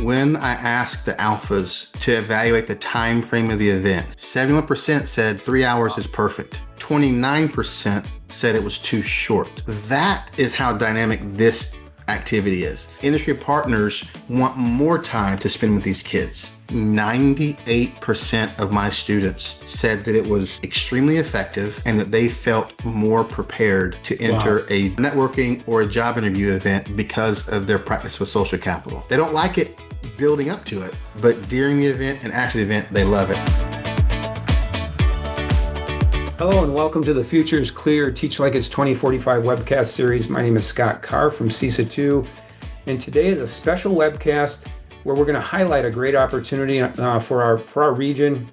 When I asked the alphas to evaluate the time frame of the event, 71% said 3 hours is perfect. 29% said it was too short. That is how dynamic this activity is. Industry partners want more time to spend with these kids. 98% of my students said that it was extremely effective and that they felt more prepared to enter a networking or a job interview event because of their practice with social capital. They don't like it building up to it, but during the event and after the event, they love it. Hello and welcome to the Future is Clear Teach Like It's 2045 webcast series. My name is Scott Carr from CESA 2, and today is a special webcast where we're going to highlight a great opportunity for our region,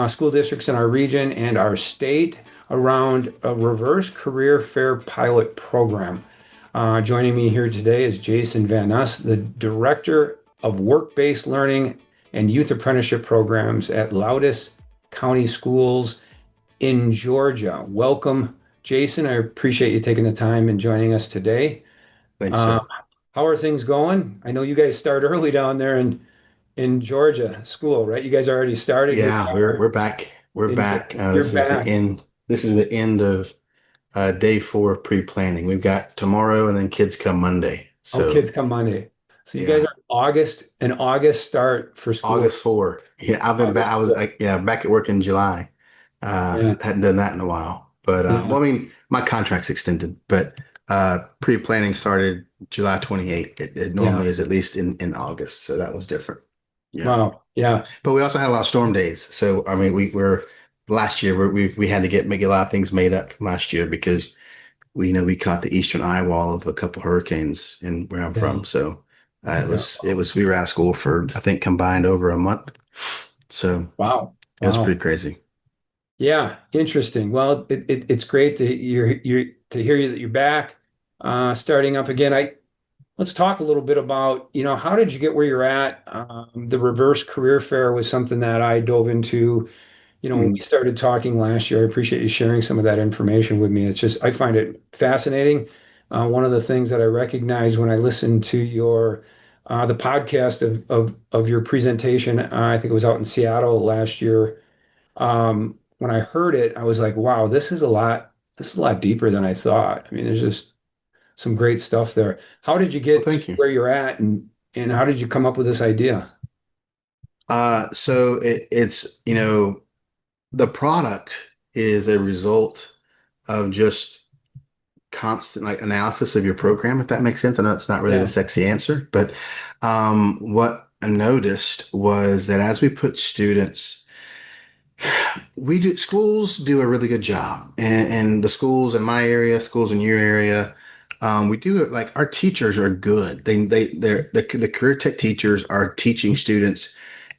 school districts in our region and our state around a reverse career fair pilot program. Joining me here today is Jason Van Nuss, the Director of Work-Based Learning and Youth Apprenticeship Programs at Lowndes County Schools in Georgia. Welcome, Jason. I appreciate you taking the time and joining us today. Thanks, sir. How are things going? I know you guys start early down there in Georgia school, right? You guys already started? Yeah, we're back. We're back. This is the end. This is the end of day 4 of pre-planning. We've got tomorrow, and then kids come Monday. So kids come Monday. So you guys are an August start for school. August 4. Yeah, I've been back. I was back at work in July. Hadn't done that in a while, but well, I mean, my contract's extended, but pre-planning started July 28th. It normally is at least in August, so that was different. Yeah. Wow. Yeah. But we also had a lot of storm days. So I mean, last year we had to make a lot of things made up from last year because we caught the eastern eye wall of a couple hurricanes in where I'm from. So we were out of school for, I think, combined over a month. So wow. It was pretty crazy. Yeah, interesting. Well, it's great to hear that you're back, starting up again. Let's talk a little bit about, how did you get where you're at? The reverse career fair was something that I dove into, when we started talking last year. I appreciate you sharing some of that information with me. It's just, I find it fascinating. One of the things that I recognize when I listened to the podcast of your presentation, I think it was out in Seattle last year. When I heard it, I was like, wow, this is a lot deeper than I thought. I mean, there's just some great stuff there. How did you get to where you're at, and how did you come up with this idea? So it's the product is a result of just constant analysis of your program, if that makes sense. I know it's not really the sexy answer, but what I noticed was that as we put students, schools do a really good job, and the schools in my area, schools in your area, we do it. Like, our teachers are good. The career tech teachers are teaching students.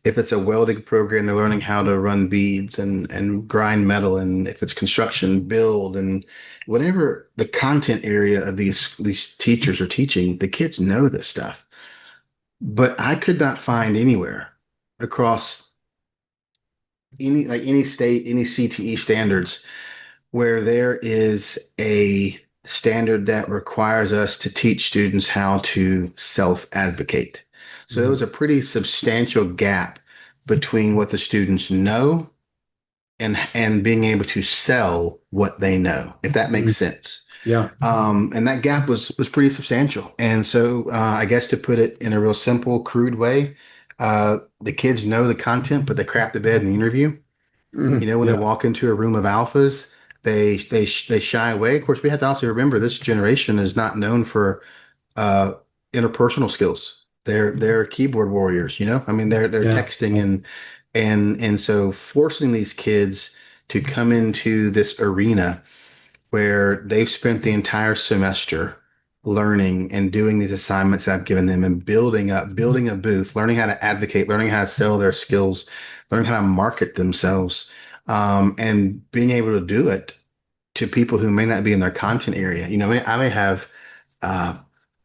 If it's a welding program, they're learning how to run beads and grind metal, and if it's construction, build, and whatever the content area of these teachers are teaching, the kids know this stuff. But I could not find anywhere across any state, any CTE standards, where there is a standard that requires us to teach students how to self-advocate. So there was a pretty substantial gap between what the students know and being able to sell what they know, if that makes sense. Yeah. And that gap was pretty substantial. And so I guess, to put it in a real simple, crude way, the kids know the content, but they crap the bed in the interview. When they walk into a room of alphas, they shy away. Of course, we have to also remember this generation is not known for interpersonal skills. They're keyboard warriors. I mean, they're texting and so forcing these kids to come into this arena where they've spent the entire semester learning and doing these assignments I've given them and building a booth, learning how to advocate, learning how to sell their skills, learning how to market themselves, and being able to do it to people who may not be in their content area. I may have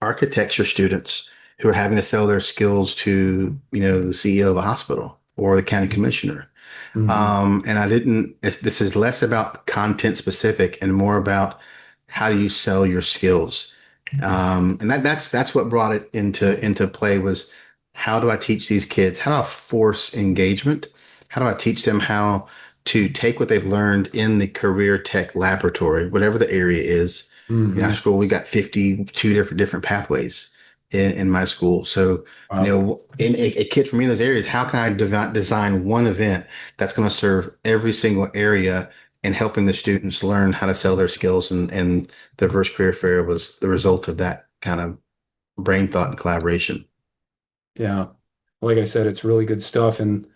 architecture students who are having to sell their skills to, the CEO of a hospital or the county commissioner. And this is less about content specific and more about how do you sell your skills. And that's what brought it into play was how do I teach these kids? How do I force engagement? How do I teach them how to take what they've learned in the career tech laboratory, whatever the area is? Our Hmm. school, we got 52 different pathways in my school. So, Wow. in a kid from me in those areas, how can I design one event that's going to serve every single area and helping the students learn how to sell their skills? And the Diverse Career Fair was the result of that kind of brain thought and collaboration. Yeah. Like I said, it's really good stuff. And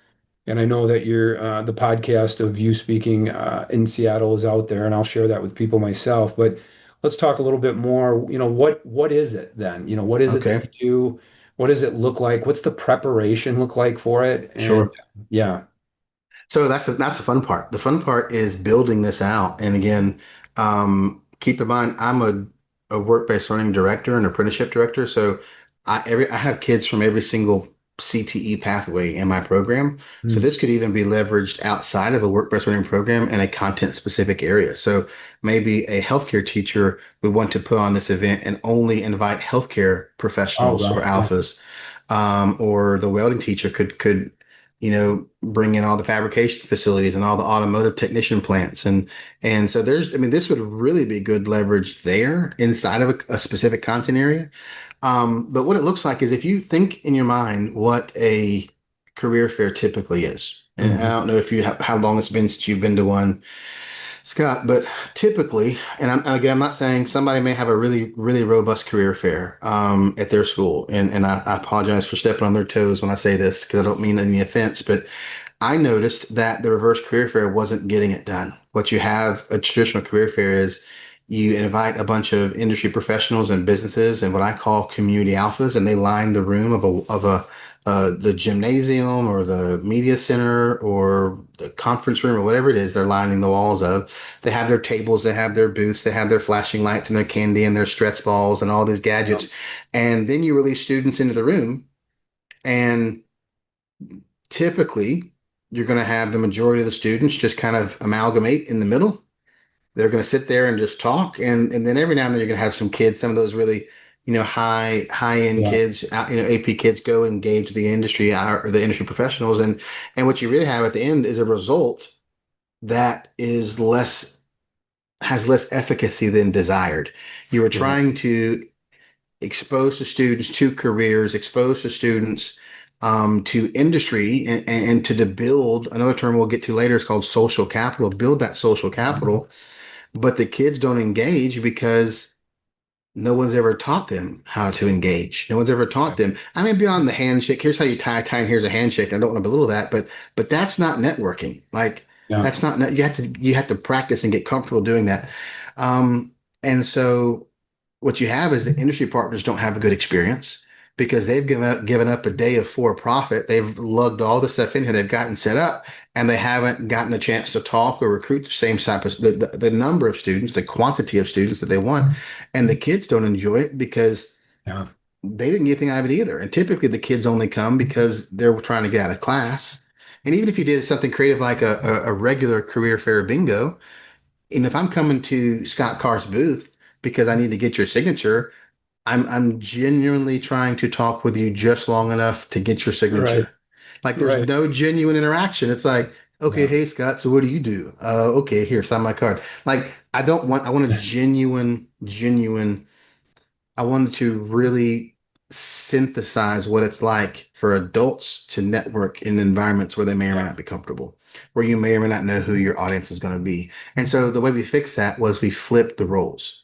I know that the podcast of you speaking in Seattle is out there, and I'll share that with people myself. But let's talk a little bit more. What is it then? What is it that you Okay, do? What does it look like? What's the preparation look like for it? And sure. yeah. So that's the fun part. The fun part is building this out. And again, keep in mind, I'm a work-based learning director and apprenticeship director. So I have kids from every single CTE pathway in my program. So Mm. this could even be leveraged outside of a work-based learning program in a content-specific area. So maybe a healthcare teacher would want to put on this event and only invite healthcare Oh, professionals or right. Yeah. alphas, or the welding teacher could bring in all the fabrication facilities and all the automotive technician plants. And so I mean, this would really be good leverage there inside of a specific content area. But what it looks like is if you think in your mind what a career fair typically is, and I Hmm. don't know if you have how long it's been since you've been to one, Scott, but typically, and again, I'm not saying somebody may have a really, really robust career fair at their school, and I apologize for stepping on their toes when I say this because I don't mean any offense, but I noticed that the reverse career fair wasn't getting it done. What you have a traditional career fair is you invite a bunch of industry professionals and businesses and what I call community alphas, and they line the room of a the gymnasium or the media center or the conference room or whatever it is they're lining the walls of. They have their tables, they have their booths, they have their flashing lights and their candy and their stress balls and all these Yeah. gadgets. And then you release students into the room, and typically you're going to have the majority of the students just kind of amalgamate in the middle. They're going to sit there and just talk, and then every now and then you're going to have some kids, some of those really high end Yeah. kids, AP kids go engage the industry or the industry professionals, and what you really have at the end is a result that is less has less efficacy than desired. You were Yeah. trying to expose the students to careers, expose the students to industry, and to build another term we'll get to later is called social capital, build that social capital. But the kids don't engage because no one's ever taught them how to engage. No one's ever taught them. I mean, beyond the handshake, here's how you tie a tie, and here's a handshake. I don't want to belittle that, but that's not networking. Like Yeah. that's not you have to practice and get comfortable doing that. And so what you have is the industry partners don't have a good experience because they've given up a day of for profit. They've lugged all the stuff in here. They've gotten set up, and they haven't gotten a chance to talk or recruit the same type of the number of students, the quantity of students that they want. And the kids don't enjoy it because Yeah. they didn't get anything out of it either. And typically the kids only come because they're trying to get out of class. And even if you did something creative like a regular career fair bingo, and if I'm coming to Scott Carr's booth because I need to get your signature, I'm genuinely trying to talk with you just long enough to get your Right. signature. Like there's Right. no genuine interaction. It's like, okay, Yeah. hey Scott, so what do you do? Okay, here, sign my card. Like I want a genuine. I wanted to really synthesize what it's like for adults to network in environments where they may or may Yeah. not be comfortable, where you may or may not know who your audience is going to be. And so the way we fixed that was we flipped the roles.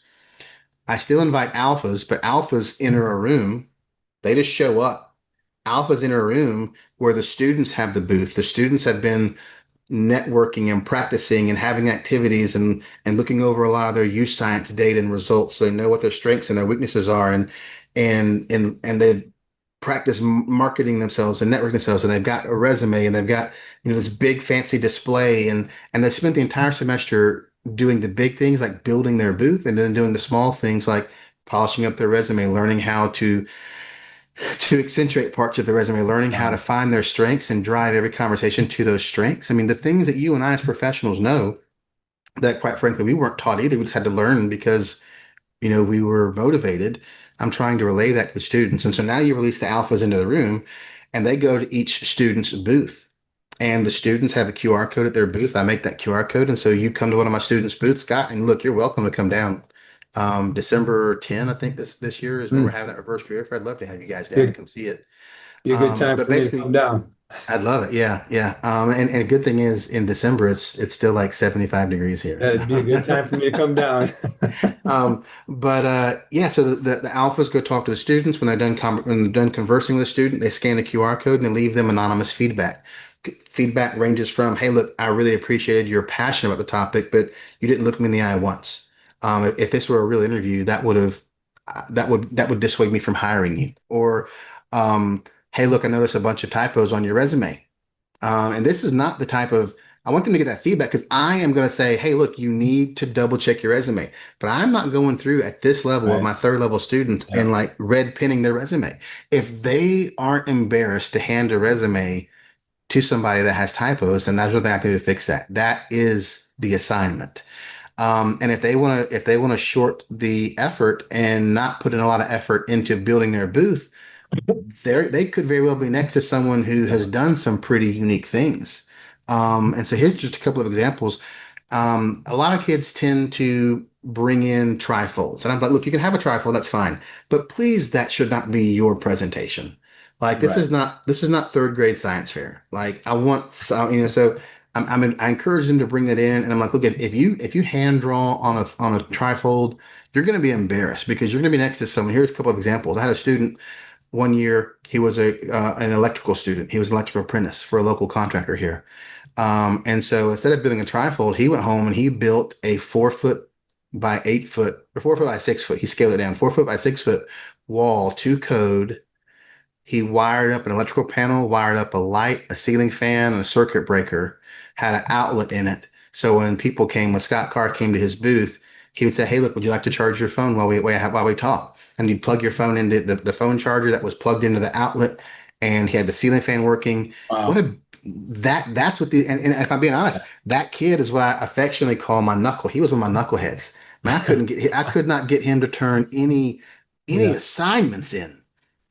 I still invite alphas, but alphas enter a room, they just show up. Alphas enter a room where the students have the booth. The students have been networking and practicing and having activities and looking over a lot of their youth science data and results so they know what their strengths and their weaknesses are and they've practiced marketing themselves and networking themselves and they've got a resume and they've got this big fancy display and they've spent the entire semester doing the big things like building their booth and then doing the small things like polishing up their resume, learning how to accentuate parts of the resume, learning how Yeah. to find their strengths and drive every conversation to those strengths. I mean, the things that you and I as professionals know that quite frankly we weren't taught either. We just had to learn because we were motivated. I'm trying to relay that to the students. And so now you release the alphas into the room and they go to each student's booth. And the students have a QR code at their booth. I make that QR code. And so you come to one of my students' booths, Scott, and look, you're welcome to come down. December 10, I think this year is when we're Hmm. having that reverse career fair. I'd love to have you guys down and Be, come see it. be a good time But for me to come basically, down. I'd love it. Yeah, yeah. And a good thing is in December it's still like 75 degrees here. It'd be a good time for me to come down. But yeah, so the alphas go talk to the students when they're done conversing with the student, they scan the QR code and they leave them anonymous feedback. Feedback ranges from, "Hey, look, I really appreciated your passion about the topic, but you didn't look me in the eye once. If this were a real interview, that would dissuade me from hiring you." Or, "Hey, look, I noticed a bunch of typos on your resume." And this is not the type of, I want them to get that feedback because I am going to say, "Hey, look, you need to double check your resume." But I'm not going through at this level with Right. my third level students Yeah. and like red pinning their resume. If they aren't embarrassed to hand a resume to somebody that has typos, then there's nothing I can do to fix that. That is the assignment. And if they want to short the effort and not put in a lot of effort into building their booth, they could very well be next to someone who has done some pretty unique things. And so here's just a couple of examples. A lot of kids tend to bring in trifolds, and I'm like, look, you can have a trifold, that's fine, but please, that should not be your presentation. Like Right. this is not third grade science fair. Like I want some, so I encourage them to bring that in, and I'm like, look, if you hand draw on a trifold, you're going to be embarrassed because you're going to be next to someone. Here's a couple of examples. I had a student one year. He was a an electrical student. He was an electrical apprentice for a local contractor here. And so instead of building a trifold, he went home and he built a 4 foot by 8 foot, or 4 foot by 6 foot. He scaled it down, 4 foot by 6 foot wall to code. He wired up an electrical panel, wired up a light, a ceiling fan, and a circuit breaker, had an outlet in it. So when Scott Carr came to his booth, he would say, "Hey, look, would you like to charge your phone while we talk?" And you'd plug your phone into the phone charger that was plugged into the outlet, and he had the ceiling fan working. What Wow. a that's what and if I'm being honest, that kid is what I affectionately call my knuckle. He was one of my knuckleheads. Man, I could not get him to turn any Yeah. assignments in.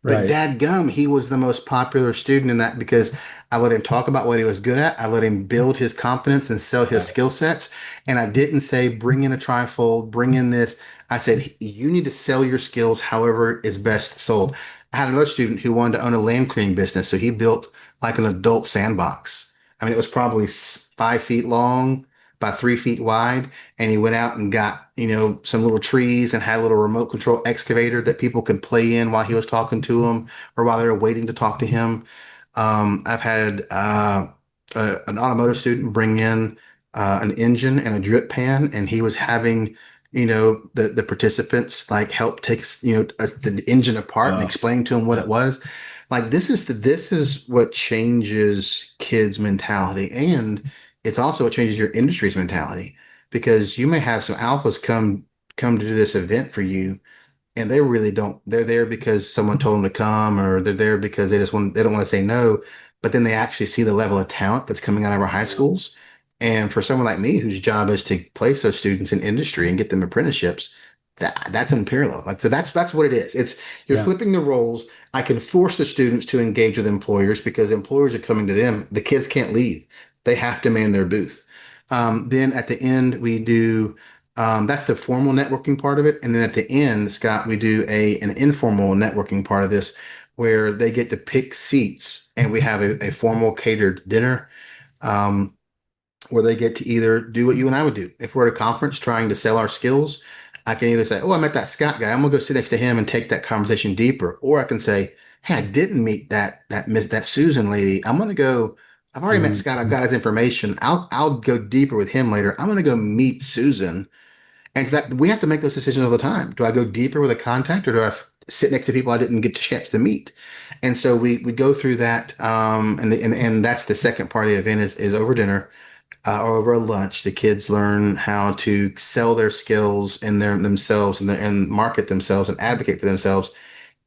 But Right. dadgum, he was the most popular student in that because I let him talk about what he was good at. I let him build his confidence and sell his Yeah. skill sets. And I didn't say, bring in a trifold, bring in this. I said, you need to sell your skills however is best sold. I had another student who wanted to own a land clearing business. So he built like an adult sandbox. I mean, it was probably 5 feet long by 3 feet wide. And he went out and got, some little trees and had a little remote control excavator that people could play in while he was talking to them or while they were waiting to talk to him. I've had an automotive student bring in an engine and a drip pan, and he was having, the participants like help take, the engine apart and Wow. explain to him what Yeah. it was. Like this is what changes kids' mentality, and it's also what changes your industry's mentality because you may have some alphas come to do this event for you and they really don't, they're there because someone told them to come or they're there because they don't want to say no, but then they actually see the level of talent that's coming out of our high schools. And for someone like me whose job is to place those students in industry and get them apprenticeships, that's unparalleled. Like so that's what it is. It's you're Yeah. flipping the roles. I can force the students to engage with employers because employers are coming to them. The kids can't leave. They have to man their booth. Then at the end we do that's the formal networking part of it. And then at the end, Scott, we do an informal networking part of this where they get to pick seats and we have a formal catered dinner um, where they get to either do what you and I would do. If we're at a conference trying to sell our skills, I can either say, "Oh, I met that Scott guy. I'm gonna go sit next to him and take that conversation deeper." Or I can say, "Hey, I didn't meet that Susan lady. I'm gonna go. I've already met Scott. I've Mhm. got his information. I'll go deeper with him later. I'm gonna go meet Susan." And that we have to make those decisions all the time. Do I go deeper with a contact or do sit next to people I didn't get a chance to meet? And so we go through that, and that's the second part of the event is over dinner or over a lunch. The kids learn how to sell their skills and themselves and market themselves and advocate for themselves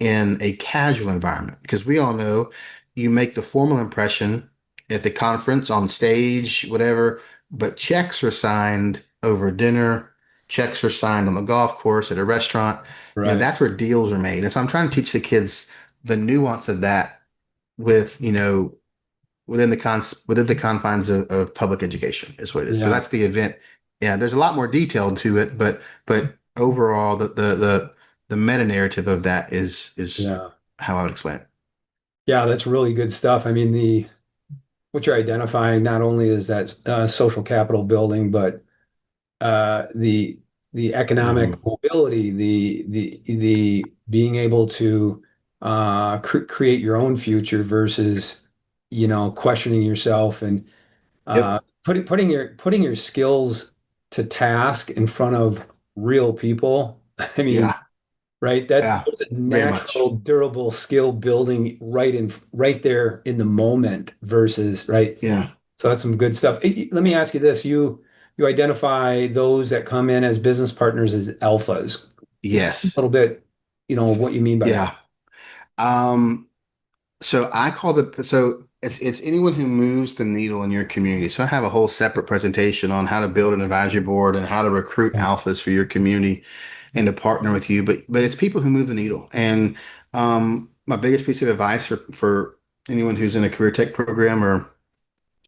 in a casual environment because we all know you make the formal impression at the conference on stage, whatever, but checks are signed over dinner checks are signed on the golf course, at a restaurant. Right. That's where deals are made. And so I'm trying to teach the kids the nuance of that with, within the confines of public education is what it is. So Yeah. that's the event. Yeah, there's a lot more detail to it, but overall the meta narrative of that is Yeah. how I would explain it. Yeah, that's really good stuff. I mean, the what you're identifying not only is that social capital building, but the economic Hmm. mobility, the being able to create your own future versus, questioning yourself and Yep. putting your skills to task in front of real people. I mean, Yeah. right? That's Yeah. there's a Very much. natural, durable skill building right there in the moment versus right. Yeah. So that's some good stuff. Let me ask you this: you identify those that come in as business partners as alphas. Explain a Yes. little bit, what you mean by that. Yeah. Um, so it's anyone who moves the needle in your community. So I have a whole separate presentation on how to build an advisory board and how to recruit Yeah. alphas for your community and to partner with you. But it's people who move the needle. And my biggest piece of advice for anyone who's in a career tech program or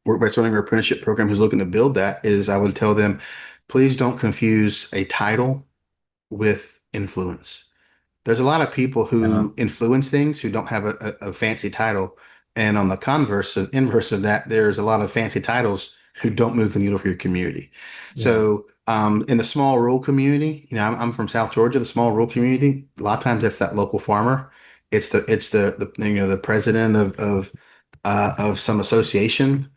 work-based learning or apprenticeship program who's looking to build that is I would tell them, please don't confuse a title with influence. There's a lot of people Yeah. who influence things who don't have a fancy title. And on the inverse of that, there's a lot of fancy titles who don't move the needle for your community. Yeah. So, in the small rural community, I'm from South Georgia, the small rural community, a lot of times it's that local farmer. It's the president of some association.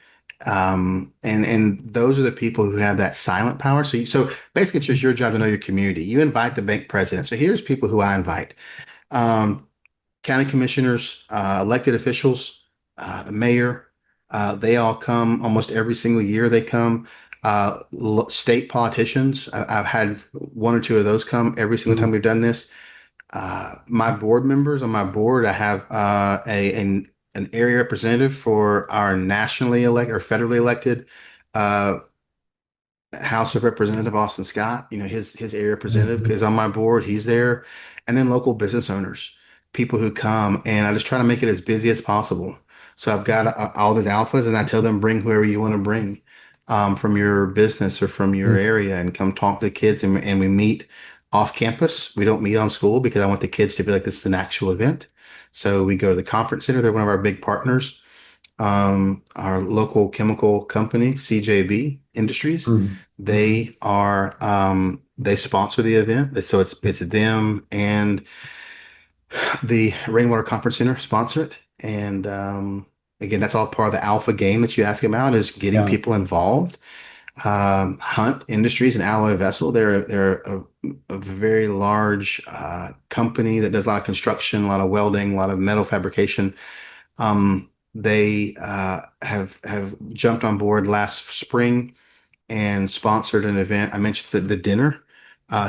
And those are the people who have that silent power. So basically it's just your job to know your community. You invite the bank president. So here's people who I invite. Um, County commissioners, elected officials, the mayor, they all come almost every single year. They come. State politicians, I've had one or two of those come every single time Mm. we've done this. My board members on my board, I have an area representative for our nationally elected or federally elected uh, House of Representative Austin Scott. His area representative Mhm. is on my board. He's there, and then local business owners, people who come, and I just try to make it as busy as possible. So I've got all these alphas, and I tell them bring whoever you want to bring from your business or from your Mm. area, and come talk to the kids, and we meet off campus. We don't meet on school because I want the kids to feel like this is an actual event. So we go to the conference center. They're one of our big partners. Our local chemical company, CJB Industries, Mm. they sponsor the event. So it's them and the Rainwater Conference Center sponsor it. And again, that's all part of the alpha game that you ask about is getting Yeah. people involved. Hunt Industries and Alloy Vessel, they're a very large company that does a lot of construction, a lot of welding, a lot of metal fabrication. They have jumped on board last spring and sponsored an event. I mentioned the dinner.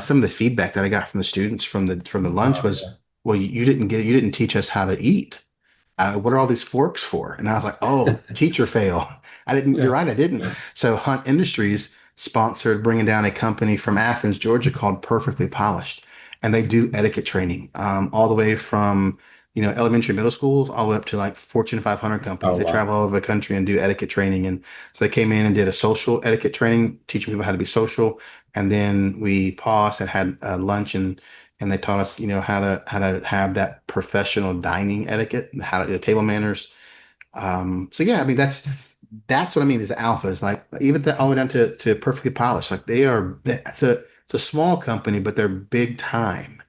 Some of the feedback that I got from the students from the lunch Oh, was, yeah. well, you didn't teach us how to eat. What are all these forks for? And I was like, oh, teacher fail. I didn't, you're Yeah. right, I didn't. So Hunt Industries sponsored bringing down a company from Athens, Georgia called Perfectly Polished. And they do etiquette training, all the way from, elementary, middle schools, all the way up to like Fortune 500 companies. Oh, They wow. travel all over the country and do etiquette training. And so they came in and did a social etiquette training, teaching people how to be social. And then we paused and had lunch and they taught us, how to have that professional dining etiquette, how to table manners. So yeah, I mean that's what I mean is the alphas, like even all the way down to perfectly polished. Like it's a small company, but they're big time.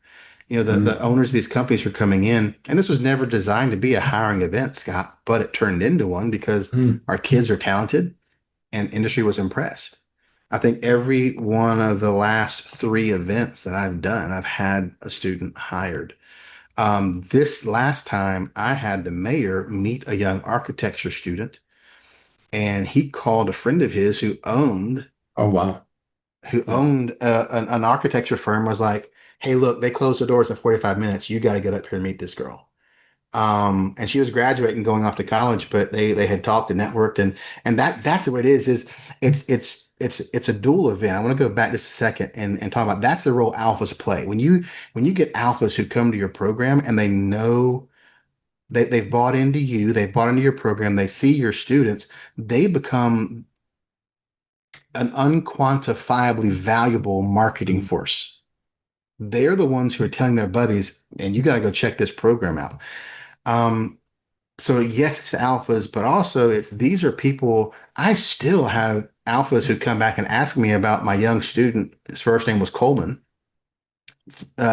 The Mm. owners of these companies are coming in, and this was never designed to be a hiring event, Scott, but it turned into one because Mm. our kids are talented and industry was impressed. I think every one of the last three events that I've done, I've had a student hired. This last time, I had the mayor meet a young architecture student, and he called a friend of his Oh, wow. who Yeah. owned an architecture firm. Was like, "Hey, look, they closed the doors in 45 minutes. You got to get up here and meet this girl." And she was graduating, going off to college, but they had talked and networked, and that's what it is it's a dual event. I want to go back just a second and talk about that's the role alphas play. When you get alphas who come to your program and they know they've bought into you, they've bought into your program, they see your students, they become an unquantifiably valuable marketing Mhm. force. They're the ones who are telling their buddies, and you got to go check this program out. Um, so yes, it's the alphas, but also it's these are people. I still have alphas who come back and ask me about my young student. His first name was Coleman,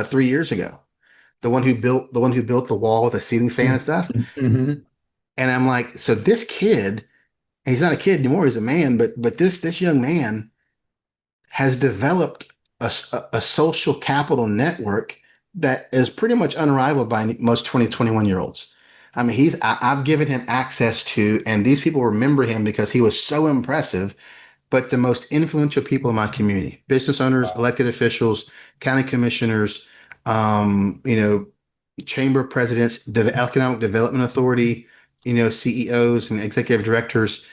3 years ago. The one who built the wall with a ceiling fan and stuff. Mhm. And I'm like, so this kid, and he's not a kid anymore, he's a man, but this young man has developed a social capital network that is pretty much unrivaled by most 20, 21 year olds. I mean, I've given him access to, and these people remember him because he was so impressive. But the most influential people in my community, business owners, Wow. elected officials, county commissioners, you know, chamber presidents, the Economic Development Authority, CEOs and executive directors,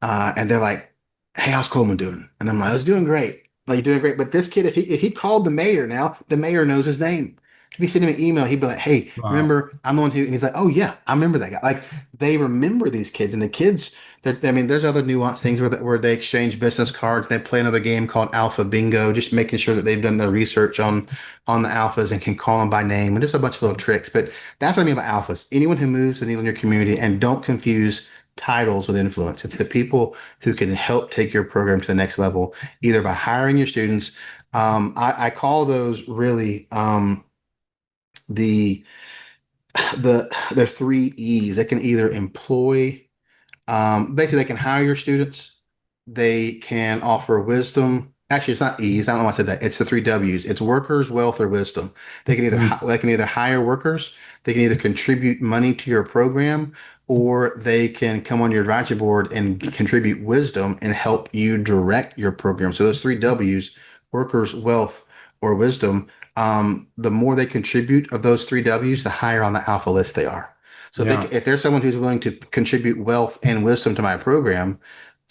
and they're like, "Hey, how's Coleman doing?" And I'm like, "I was doing great. Like, doing great." But this kid, if he called the mayor now, the mayor knows his name. If he sent him an email, he'd be like, "Hey, Wow. remember I'm the one who," and he's like, "Oh yeah, I remember that guy." Like they remember these kids, and the kids. I mean, there's other nuanced things where they exchange business cards. They play another game called Alpha Bingo, just making sure that they've done their research on the alphas and can call them by name, and just a bunch of little tricks. But that's what I mean by alphas. Anyone who moves the needle in your community, and don't confuse titles with influence. It's the people who can help take your program to the next level, either by hiring your students. I call those really the the three E's. They can either employ, basically, they can hire your students. They can offer wisdom. Actually, it's not E's. I don't know why I said that. It's the three W's. It's workers, wealth, or wisdom. Mhm. They can either hire workers, they can either contribute money to your program, or they can come on your advisory board and contribute wisdom and help you direct your program. So those three W's, workers, wealth, or wisdom, the more they contribute of those three W's, the higher on the alpha list they are. So Yeah. if there's someone who's willing to contribute wealth and wisdom to my program,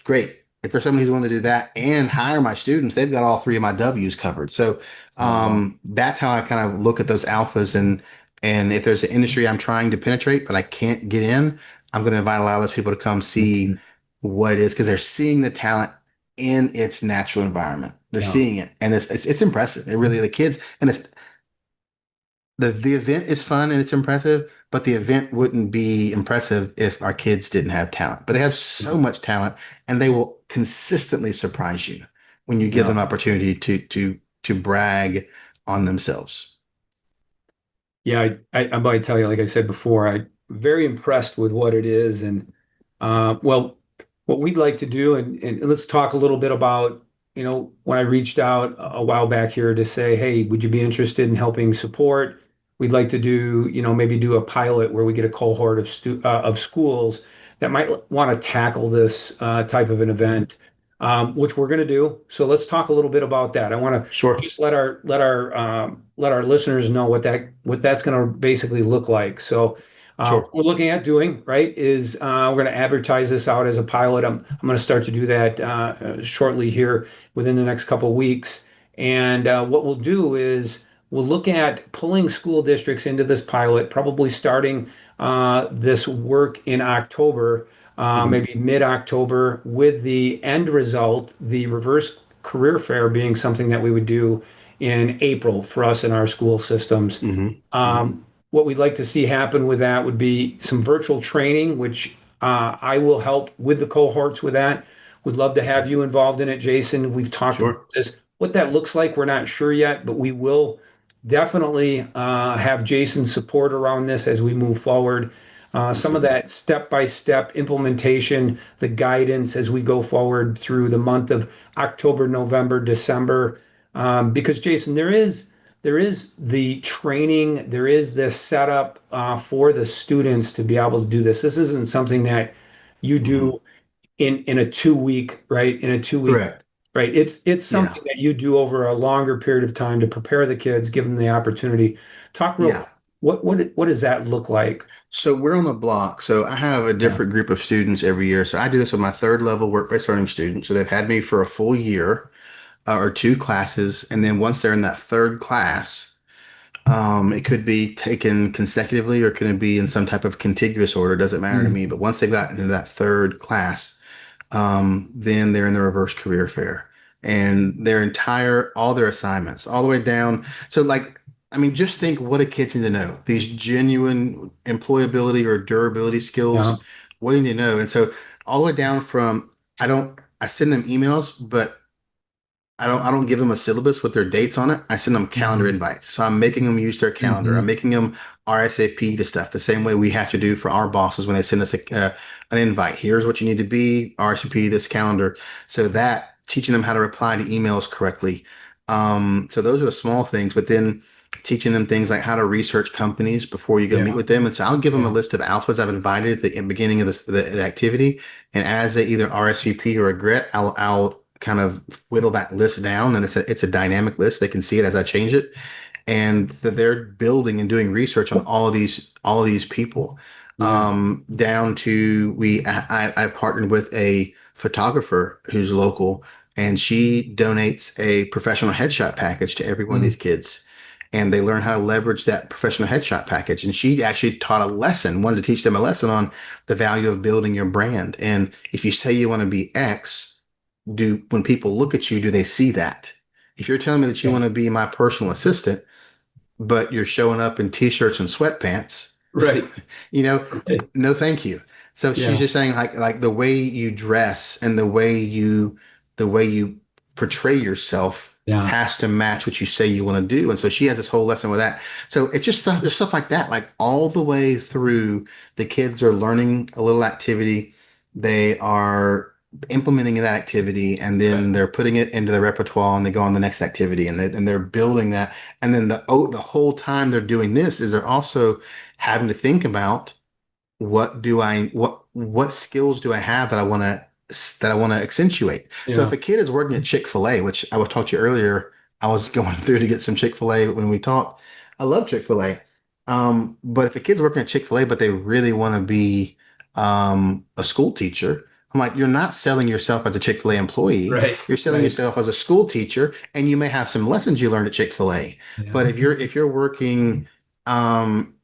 great. If there's someone who's willing to do that and hire my students, they've got all three of my W's covered. So Wow. that's how I kind of look at those alphas, and if there's an industry I'm trying to penetrate but I can't get in, I'm going to invite a lot of those people to come see Mhm. what it is because they're seeing the talent in its natural environment. They're Yeah. seeing it, and it's impressive. It really the kids and it's the event is fun and it's impressive, but the event wouldn't be impressive if our kids didn't have talent. But they have so much talent, and they will consistently surprise you when you give Yeah. them opportunity to brag on themselves. Yeah, I'm about to tell you, like I said before, I'm very impressed with what it is. And well, what we'd like to do, and let's talk a little bit about, when I reached out a while back here to say, hey, would you be interested in helping support? We'd like to do, maybe do a pilot where we get a cohort of schools that might want to tackle this type of an event, which we're going to do. So let's talk a little bit about that. I want to Sure, just let our listeners know what that's going to basically look like. So sure. what we're looking at doing, right, is we're going to advertise this out as a pilot. I'm going to start to do that shortly here within the next couple of weeks. And what we'll do is we'll look at pulling school districts into this pilot, probably starting this work in October, Mhm. maybe mid-October, with the end result, the reverse career fair being something that we would do in April for us in our school systems. Mhm. Mhm. What we'd like to see happen with that would be some virtual training, which I will help with the cohorts with that. We'd love to have you involved in it, Jason. We've talked about Sure. this. What that looks like, we're not sure yet, but we will definitely have Jason's support around this as we move forward. Some of Mhm. that step-by-step implementation, the guidance as we go forward through the month of October, November, December. Because Jason, there is the training, there is the setup for the students to be able to do this. This isn't something that you Mhm. do in a 2 week, right? In a 2 week, Correct. right? It's Yeah. something that you do over a longer period of time to prepare the kids, give them the opportunity. Talk real Yeah. quick. What does that look like? So we're on the block. So I have a Yeah. different group of students every year. So I do this with my third level work-based learning students. So they've had me for a full year or two classes. And then once they're in that third class, it could be taken consecutively or could it be in some type of contiguous order. Doesn't matter to Mm. me. But once they've gotten into that third class, then they're in the reverse career fair and all their assignments, all the way down. So, like, I mean, just think what a kids need to know. These genuine employability or durability Yeah. skills, what do you need to know? And so, all the way down from, I send them emails, but I don't give them a syllabus with their dates on it. I send them calendar Hmm. invites. So I'm making them use their calendar. I'm Hmm. making them RSAP to stuff the same way we have to do for our bosses when they send us an invite. Here's what you need to be, RSVP this calendar. So that teaching them how to reply to emails correctly. So those are the small things, but then teaching them things like how to research companies before you go meet Yeah. with them. And so I'll give them a Yeah. list of alphas I've invited at the beginning of the activity. And as they either RSVP or regret, I'll kind of whittle that list down, and it's a dynamic list. They can see it as I change it, and that they're building and doing research on all of these people. Yeah. Down to I partnered with a photographer who's local, and she donates a professional headshot package to every one of Mm. these kids. And they learn how to leverage that professional headshot package. And she actually taught a lesson, wanted to teach them a lesson on the value of building your brand. And if you say you want to be X, do when people look at you, do they see that? If you're telling me that you Yeah. want to be my personal assistant, but you're showing up in t-shirts and sweatpants, Right. you know, Right. no, thank you. So she's Yeah. just saying like the way you dress and the way you portray yourself Yeah. has to match what you say you want to do. And so she has this whole lesson with that. So it's just stuff, there's stuff like that, like all the way through the kids are learning a little activity. They are implementing that activity and Right. then they're putting it into their repertoire and they go on the next activity and they're building that. And then the whole time they're doing this is they're also having to think about what skills do I have that I want to accentuate. So if Yeah. a kid is working at Chick-fil-A, which I was talked to you earlier, I was going through to get some Chick-fil-A when we talked. I love Chick-fil-A. But if a kid's working at Chick-fil-A, but they really want to be a school teacher, I'm like, you're not selling yourself as a Chick-fil-A employee. Right. You're selling Right. yourself as a school teacher, and you may have some lessons you learned at Chick-fil-A. Yeah. But if you're working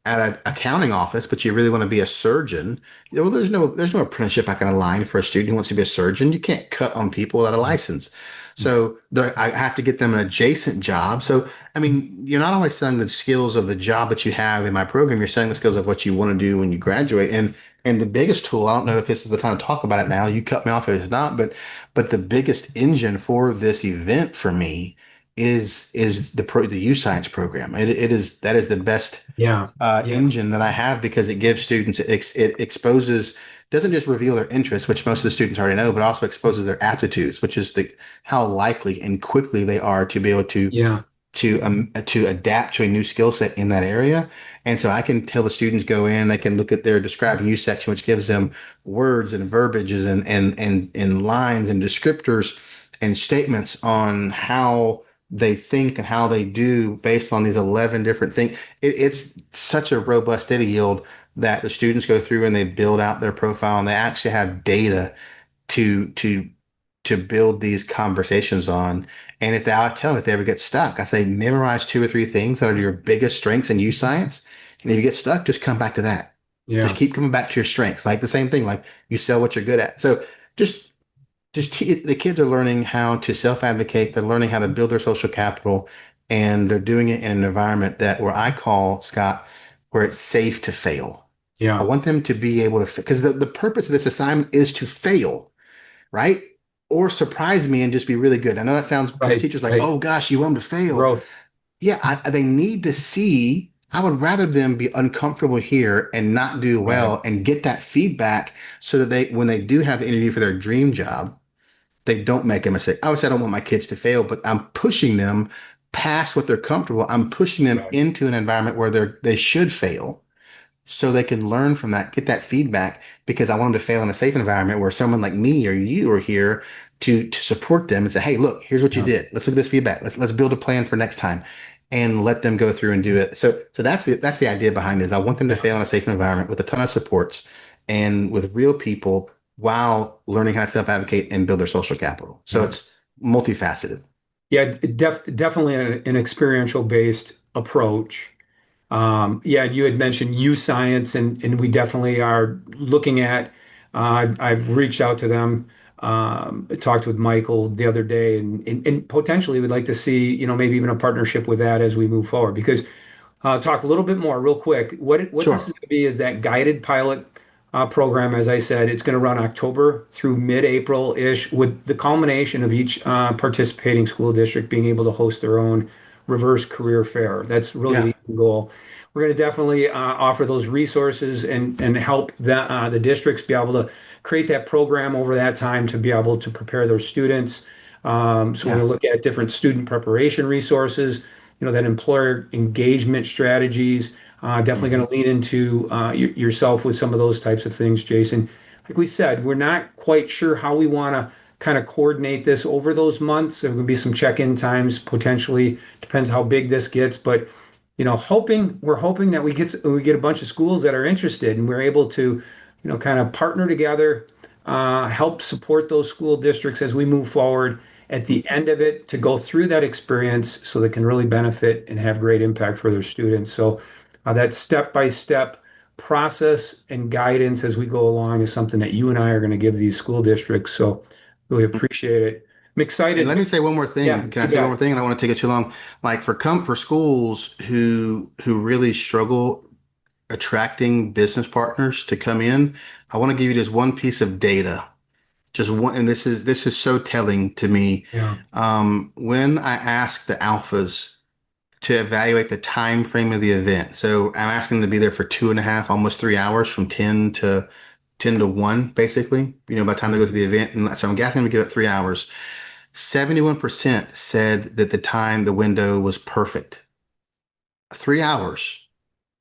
at an accounting office, but you really want to be a surgeon, well, there's no apprenticeship I can align for a student who wants to be a surgeon. You can't cut on people without a license. So I have to get them an adjacent job. So I mean, you're not always selling the skills of the job that you have in my program. You're selling the skills of what you want to do when you graduate. And the biggest tool, I don't know if this is the time to talk about it now. You cut me off if it's not, but the biggest engine for this event for me is the U Science program. That is the best Yeah. Yeah. engine that I have because it gives students it exposes doesn't just reveal their interests, which most of the students already know, but also exposes their aptitudes, which is how likely and quickly they are to be able Yeah. to adapt to a new skill set in that area. And so I can tell the students go in, they can look at their describe you section, which gives them words and verbiages and lines and descriptors and statements on how they think and how they do based on these 11 different things. It's such a robust data yield that the students go through and they build out their profile and they actually have data to to to build these conversations on. And I tell them if they ever get stuck, I say memorize two or three things that are your biggest strengths in youth science. And if you get stuck, just come back to that. Just Yeah. keep coming back to your strengths. Like the same thing, like you sell what you're good at. So just the kids are learning how to self-advocate. They're learning how to build their social capital, and they're doing it in an environment that where I call Scott, where it's safe to fail. I Yeah. want them to be able to, because the purpose of this assignment is to fail, right? Or surprise me and just be really good. I know that sounds, Right. teachers like, Right. oh gosh, you want them to fail. Growth. Yeah, they need to see. I would rather them be uncomfortable here and not do Right. well and get that feedback so that when they do have the interview for their dream job, they don't make a mistake. Obviously, I don't want my kids to fail, but I'm pushing them past what they're comfortable. I'm pushing them Right. into an environment where they should fail so they can learn from that, get that feedback because I want them to fail in a safe environment where someone like me or you are here to support them and say, hey, look, here's what you Yeah. did. Let's look at this feedback. Let's build a plan for next time. and let them go through and do it. So that's the idea behind it. Is I want them to fail in a safe environment with a ton of supports and with real people while learning how to self-advocate and build their social capital. So Yeah. it's multifaceted. Yeah, definitely an experiential based approach. Yeah, you had mentioned U Science, and we definitely are looking at. I've reached out to them, talked with Michael the other day, and potentially would like to see, maybe even a partnership with that as we move forward. Because talk a little bit more, real quick. What this is Sure. going to be is that guided pilot program. As I said, it's going to run October through mid-April-ish, with the culmination of each participating school district being able to host their own reverse career fair. That's really Yeah. the goal. We're going to definitely offer those resources and help the districts be able to create that program over that time to be able to prepare their students. So we're going Yeah. to look at different student preparation resources, that employer engagement strategies. Definitely Hmm. going to lean into yourself with some of those types of things, Jason. Like we said, we're not quite sure how we want to kind of coordinate this over those months. There will be some check-in times potentially. Depends how big this gets, but we're hoping that we get a bunch of schools that are interested, and we're able to, kind of partner together, help support those school districts as we move forward at the end of it to go through that experience so they can really benefit and have great impact for their students. So that step-by-step process and guidance as we go along is something that you and I are going to give these school districts. So really appreciate it. I'm And excited let to, me say one more yeah, thing. Can I you say one bet. more thing? I don't want to take it too long. Like for schools who really struggle attracting business partners to come in, I want to give you this one piece of data. Just one, and this is so telling to me. Yeah. When I ask the alphas to evaluate the time frame of the event, so I'm asking them to be there for 2.5, almost 3 hours, from 10 to 1, basically. By the time they go through the event, and so I'm asking them to give it 3 hours. 71% said that the window was perfect. 3 hours.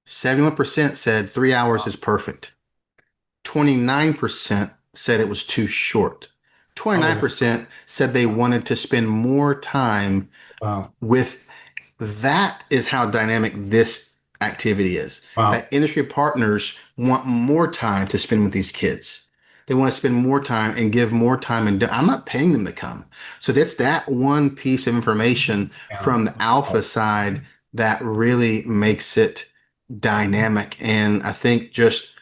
71% said 3 hours is perfect. 29% said it was too short. Oh, 29% said they wanted to spend more time wow. with. That is how dynamic this activity is. Wow. That industry partners want more time to spend with these kids. They want to spend more time and give more time. And I'm not paying them to come. So that's that one piece of information Yeah. from the alpha side that really makes it dynamic. And I think just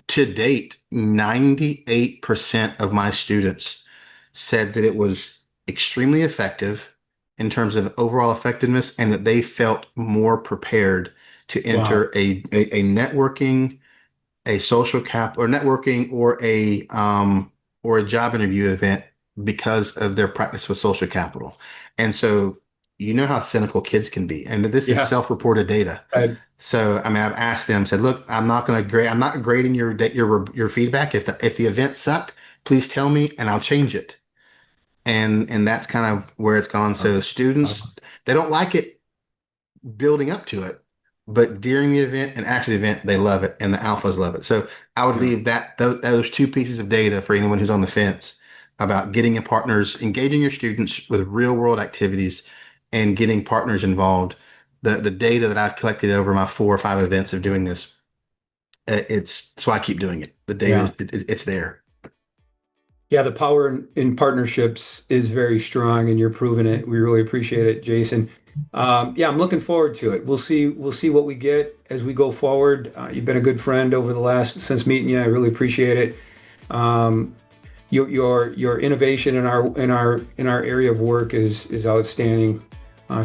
to date, 98% of my students said that it was extremely effective in terms of overall effectiveness and that they felt more prepared to Wow. enter a networking, a social cap or networking or a job interview event because of their practice with social capital. And so you know how cynical kids can be. And this is Yeah. self-reported data. I, So, I mean, I've asked them, said, look, I'm not grading your feedback. If the event sucked, please tell me and I'll change it. And that's kind of where it's gone. So students, they don't like it building up to it, but during the event and after the event, they love it and the alphas love it. So I would yeah. leave those two pieces of data for anyone who's on the fence about getting in partners, engaging your students with real world activities and getting partners involved. The data that I've collected over my 4 or 5 events of doing this, it's so I keep doing it. The data, Yeah. it's there. Yeah. The power in partnerships is very strong, and you're proving it. We really appreciate it, Jason. Yeah, I'm looking forward to it. We'll see what we get as we go forward. You've been a good friend over the last since meeting you. I really appreciate it. Um, your innovation in our area of work is outstanding.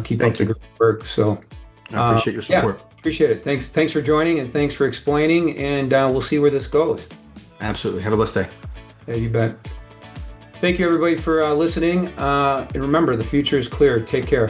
Keep up Thank the you. great work. So, I appreciate your yeah, support. appreciate it. Thanks for joining, and thanks for explaining. And we'll see where this goes. Absolutely. Have a blessed day. Yeah, you bet. Thank you, everybody, for listening. And remember, the future is clear. Take care.